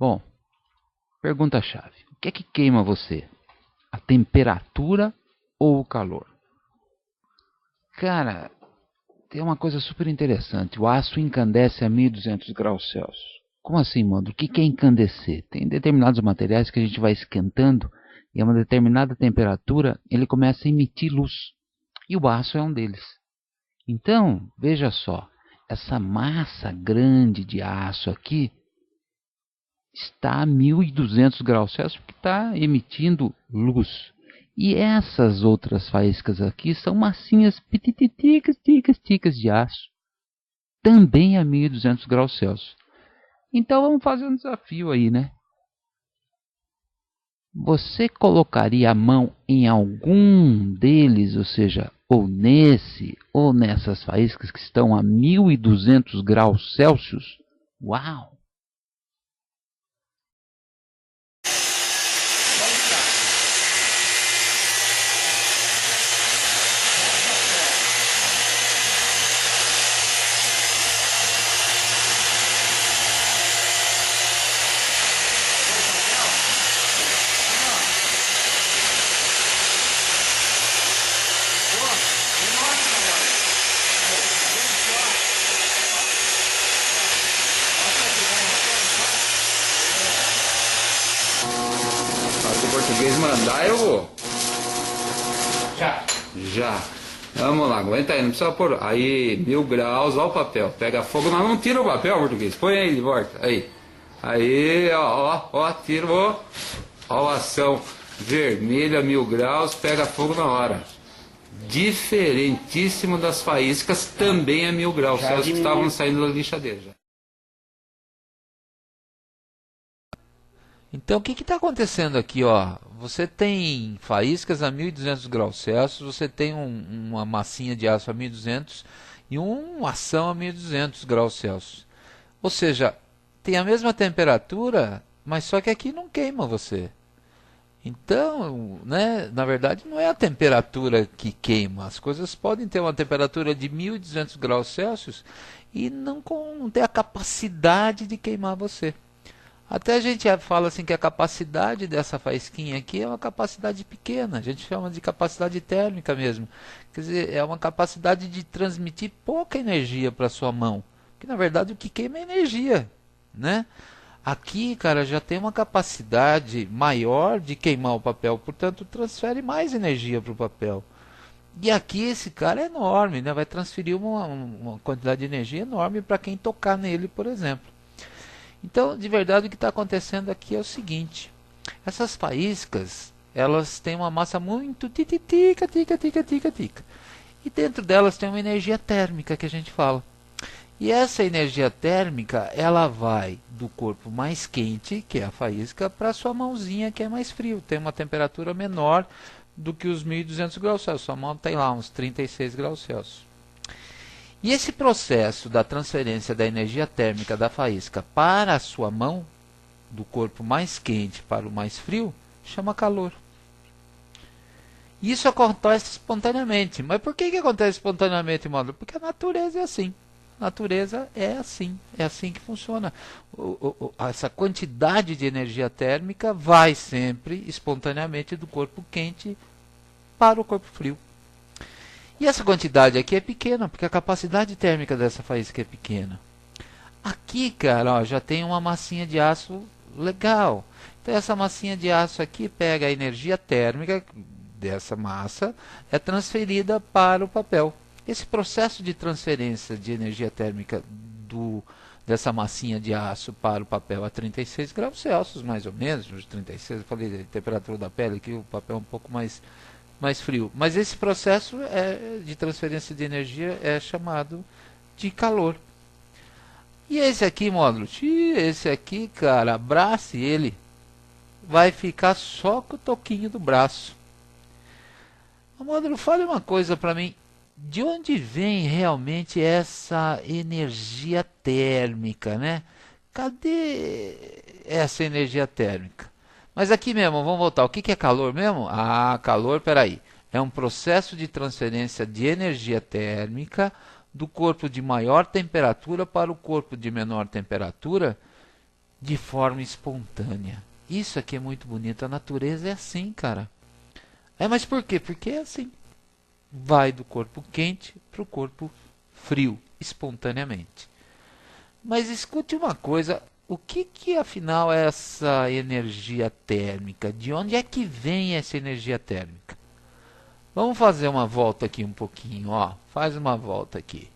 Bom, pergunta-chave. O que é que queima você? A temperatura ou o calor? Cara, tem uma coisa super interessante. O aço encandece a 1200 graus Celsius. Como assim, mano? O que é encandecer? Tem determinados materiais que a gente vai esquentando e a uma determinada temperatura ele começa a emitir luz. E o aço é um deles. Então, veja só. Essa massa grande de aço aqui está a 1200 graus Celsius porque está emitindo luz. E essas outras faíscas aqui são massinhas pitititicas, ticas de aço, também a 1200 graus Celsius. Então vamos fazer um desafio aí, né? Você colocaria a mão em algum deles, ou seja, ou nesse, ou nessas faíscas que estão a 1200 graus Celsius? Uau! Se o português mandar, eu vou. Já. Já. Vamos lá, aguenta aí, não precisa pôr. Aí, 1000 graus, ó o papel. Pega fogo, mas não tira o papel, português. Põe aí de volta. Aí. Aí, ó, tira, ó. Ó a ação vermelha, 1000 graus, pega fogo na hora. Diferentíssimo das faíscas, também é 1000 graus. Celsius que estavam saindo da lixadeira. Já. Então o que está acontecendo aqui, ó? Você tem faíscas a 1200 graus Celsius, você tem uma massinha de aço a 1200 e uma ação a 1200 graus Celsius. Ou seja, tem a mesma temperatura, mas só que aqui não queima você. Então, né, na verdade não é a temperatura que queima. As coisas podem ter uma temperatura de 1200 graus Celsius e não ter a capacidade de queimar você. Até a gente fala assim que a capacidade dessa faísquinha aqui é uma capacidade pequena, a gente chama de capacidade térmica mesmo. Quer dizer, é uma capacidade de transmitir pouca energia para sua mão, que na verdade o que queima é energia, né? Aqui, cara, já tem uma capacidade maior de queimar o papel, portanto transfere mais energia para o papel. E aqui esse cara é enorme, né? Vai transferir uma quantidade de energia enorme para quem tocar nele, por exemplo. Então, de verdade, o que está acontecendo aqui é o seguinte: essas faíscas, elas têm uma massa muito tica. E dentro delas tem uma energia térmica que a gente fala. E essa energia térmica, ela vai do corpo mais quente, que é a faísca, para a sua mãozinha, que é mais frio. Tem uma temperatura menor do que os 1200 graus Celsius. Sua mão tem lá uns 36 graus Celsius. E esse processo da transferência da energia térmica da faísca para a sua mão, do corpo mais quente para o mais frio, chama calor. Isso acontece espontaneamente. Mas por que acontece espontaneamente, Módulo? Porque a natureza é assim. A natureza é assim que funciona. Essa quantidade de energia térmica vai sempre espontaneamente do corpo quente para o corpo frio. E essa quantidade aqui é pequena, porque a capacidade térmica dessa faísca é pequena. Aqui, cara, ó, já tem uma massinha de aço legal. Então essa massinha de aço aqui pega a energia térmica dessa massa, é transferida para o papel. Esse processo de transferência de energia térmica dessa massinha de aço para o papel a 36 graus Celsius, mais ou menos, 36, eu falei da temperatura da pele aqui, o papel é um pouco mais frio. Mas esse processo de transferência de energia é chamado de calor. E esse aqui, módulo, esse aqui, cara, abrace ele, vai ficar só com o toquinho do braço. O módulo, fale uma coisa para mim. De onde vem realmente essa energia térmica, né? Cadê essa energia térmica? Mas aqui mesmo, vamos voltar. O que é calor mesmo? Ah, calor, peraí. É um processo de transferência de energia térmica do corpo de maior temperatura para o corpo de menor temperatura de forma espontânea. Isso aqui é muito bonito. A natureza é assim, cara. Mas por quê? Porque é assim. Vai do corpo quente para o corpo frio, espontaneamente. Mas escute uma coisa. O que afinal é essa energia térmica? De onde é que vem essa energia térmica? Vamos fazer uma volta aqui um pouquinho, ó. Faz uma volta aqui.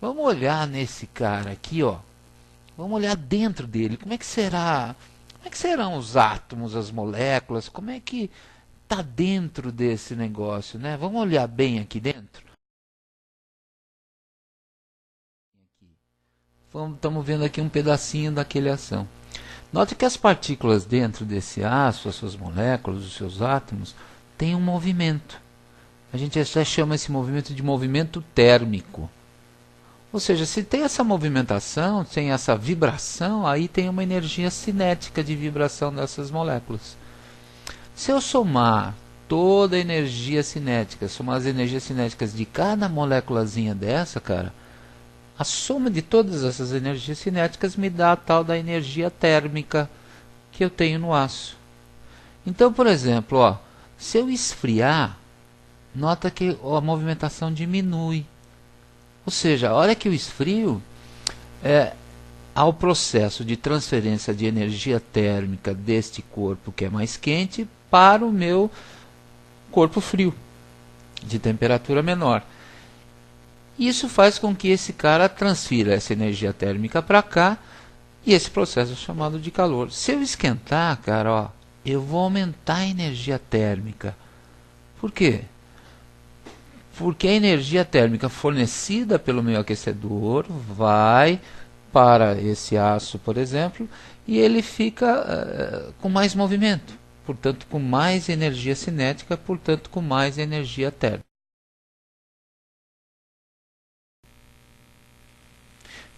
Vamos olhar nesse cara aqui, ó. Vamos olhar dentro dele. Como é que será? Como é que serão os átomos, as moléculas? Como é que tá dentro desse negócio, né? Vamos olhar bem aqui dentro. Estamos vendo aqui um pedacinho daquele ação. Note que as partículas dentro desse aço, as suas moléculas, os seus átomos, têm um movimento. A gente até chama esse movimento de movimento térmico. Ou seja, se tem essa movimentação, tem essa vibração, aí tem uma energia cinética de vibração dessas moléculas. Se eu somar toda a energia cinética, somar as energias cinéticas de cada moléculazinha dessa, cara, a soma de todas essas energias cinéticas me dá a tal da energia térmica que eu tenho no aço. Então, por exemplo, ó, se eu esfriar, nota que a movimentação diminui. Ou seja, a hora que eu esfrio, há o processo de transferência de energia térmica deste corpo que é mais quente para o meu corpo frio, de temperatura menor. Isso faz com que esse cara transfira essa energia térmica para cá, e esse processo é chamado de calor. Se eu esquentar, cara, ó, eu vou aumentar a energia térmica. Por quê? Porque a energia térmica fornecida pelo meu aquecedor vai para esse aço, por exemplo, e ele fica com mais movimento, portanto com mais energia cinética, portanto com mais energia térmica.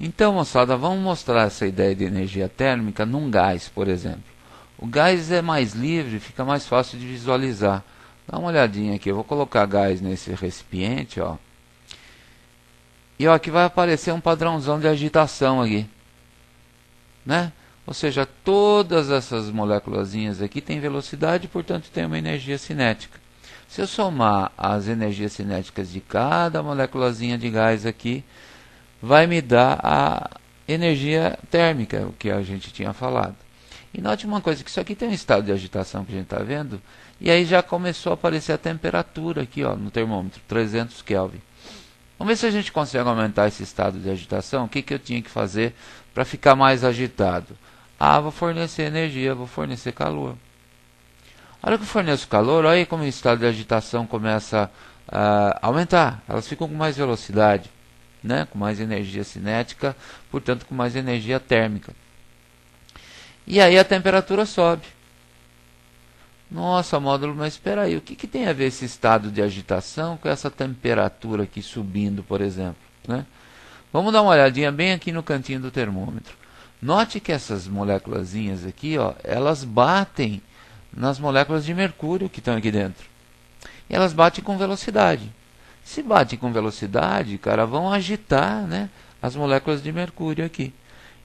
Então, moçada, vamos mostrar essa ideia de energia térmica num gás, por exemplo. O gás é mais livre, fica mais fácil de visualizar. Dá uma olhadinha aqui, eu vou colocar gás nesse recipiente, ó. E ó, aqui vai aparecer um padrãozão de agitação aqui, né? Ou seja, todas essas moléculazinhas aqui têm velocidade, portanto tem uma energia cinética. Se eu somar as energias cinéticas de cada moléculazinha de gás aqui, vai me dar a energia térmica, o que a gente tinha falado. E note uma coisa, que isso aqui tem um estado de agitação que a gente está vendo, e aí já começou a aparecer a temperatura aqui, ó, no termômetro, 300 Kelvin. Vamos ver se a gente consegue aumentar esse estado de agitação. O que eu tinha que fazer para ficar mais agitado? Vou fornecer energia, vou fornecer calor. A hora que eu forneço calor, olha aí como o estado de agitação começa a aumentar. Elas ficam com mais velocidade, né? Com mais energia cinética, portanto com mais energia térmica. E aí a temperatura sobe. Nossa, módulo, mas espera aí, o que tem a ver esse estado de agitação com essa temperatura aqui subindo, por exemplo, né? Vamos dar uma olhadinha bem aqui no cantinho do termômetro. Note que essas moléculazinhas aqui, ó, elas batem nas moléculas de mercúrio que estão aqui dentro. E elas batem com velocidade. Se batem com velocidade, cara, vão agitar, né, as moléculas de mercúrio aqui.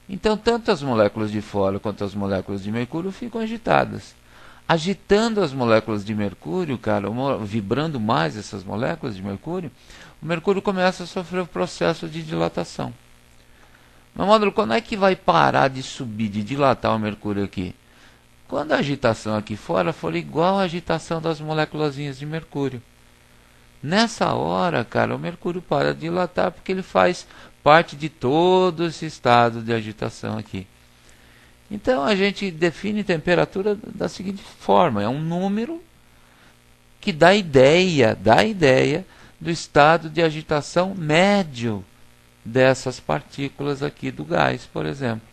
Então, tanto as moléculas de fora quanto as moléculas de mercúrio ficam agitadas. Agitando as moléculas de mercúrio, cara, vibrando mais essas moléculas de mercúrio, o mercúrio começa a sofrer o processo de dilatação. Meu módulo, quando é que vai parar de subir, de dilatar o mercúrio aqui? Quando a agitação aqui fora for igual à agitação das moléculazinhas de mercúrio. Nessa hora, cara, o mercúrio para de dilatar porque ele faz parte de todo esse estado de agitação aqui. Então a gente define temperatura da seguinte forma: é um número que dá ideia do estado de agitação médio dessas partículas aqui do gás, por exemplo.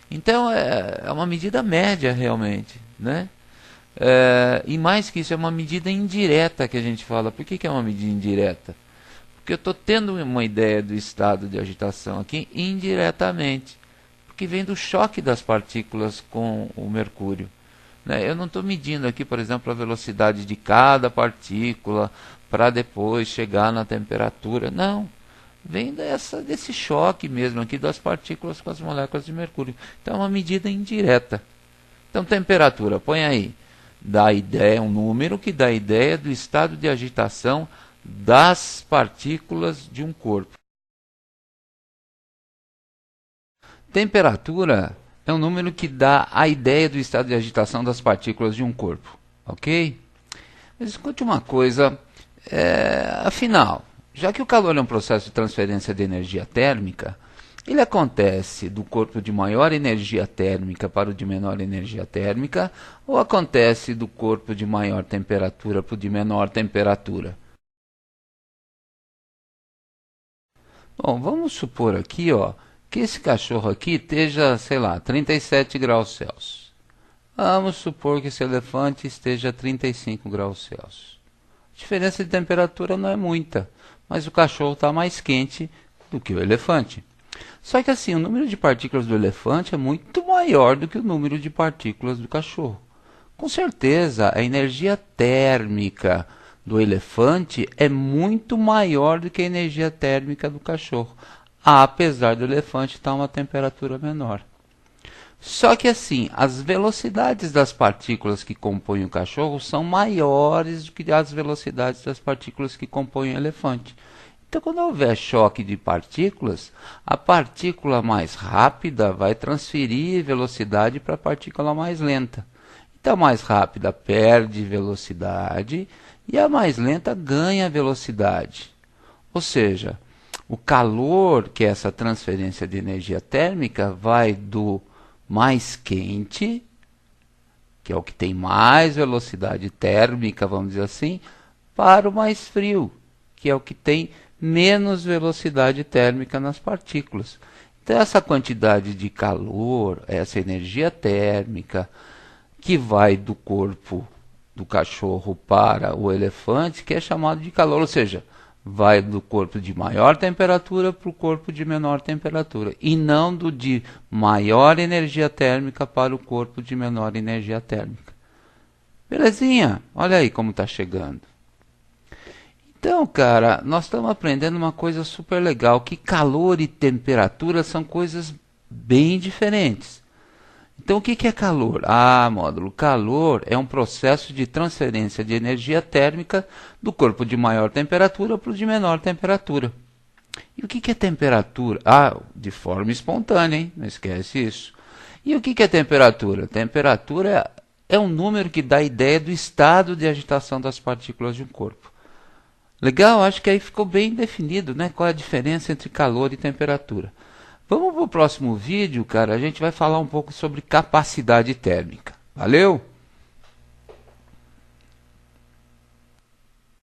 Então é uma medida média realmente, né? E mais que isso, é uma medida indireta que a gente fala. Por que é uma medida indireta? Porque eu estou tendo uma ideia do estado de agitação aqui indiretamente, que vem do choque das partículas com o mercúrio, né? Eu não estou medindo aqui, por exemplo, a velocidade de cada partícula para depois chegar na temperatura. Não, vem desse choque mesmo aqui das partículas com as moléculas de mercúrio. Então é uma medida indireta. Então temperatura, põe aí, dá ideia, um número que dá ideia do estado de agitação das partículas de um corpo. Temperatura é um número que dá a ideia do estado de agitação das partículas de um corpo, ok? Mas escute uma coisa, afinal, já que o calor é um processo de transferência de energia térmica, ele acontece do corpo de maior energia térmica para o de menor energia térmica, ou acontece do corpo de maior temperatura para o de menor temperatura? Bom, vamos supor aqui, ó, que esse cachorro aqui esteja, sei lá, 37 graus Celsius. Vamos supor que esse elefante esteja a 35 graus Celsius. A diferença de temperatura não é muita, mas o cachorro está mais quente do que o elefante. Só que assim, o número de partículas do elefante é muito maior do que o número de partículas do cachorro. Com certeza, a energia térmica do elefante é muito maior do que a energia térmica do cachorro, apesar do elefante estar a uma temperatura menor. Só que assim, as velocidades das partículas que compõem o cachorro são maiores do que as velocidades das partículas que compõem o elefante. Então, quando houver choque de partículas, a partícula mais rápida vai transferir velocidade para a partícula mais lenta. Então, a mais rápida perde velocidade e a mais lenta ganha velocidade. Ou seja, o calor, que é essa transferência de energia térmica, vai do mais quente, que é o que tem mais velocidade térmica, vamos dizer assim, para o mais frio, que é o que tem menos velocidade térmica nas partículas. Então, essa quantidade de calor, essa energia térmica, que vai do corpo do cachorro para o elefante, que é chamado de calor, ou seja, vai do corpo de maior temperatura para o corpo de menor temperatura, e não do de maior energia térmica para o corpo de menor energia térmica. Belezinha? Olha aí como está chegando. Então, cara, nós estamos aprendendo uma coisa super legal, que calor e temperatura são coisas bem diferentes. Então, o que é calor? Ah, módulo, calor é um processo de transferência de energia térmica do corpo de maior temperatura para o de menor temperatura. E o que é temperatura? Ah, de forma espontânea, hein? Não esquece isso. E o que é temperatura? Temperatura é um número que dá a ideia do estado de agitação das partículas de um corpo. Legal? Acho que aí ficou bem definido, né? Qual é a diferença entre calor e temperatura. Vamos para o próximo vídeo, cara. A gente vai falar um pouco sobre capacidade térmica. Valeu?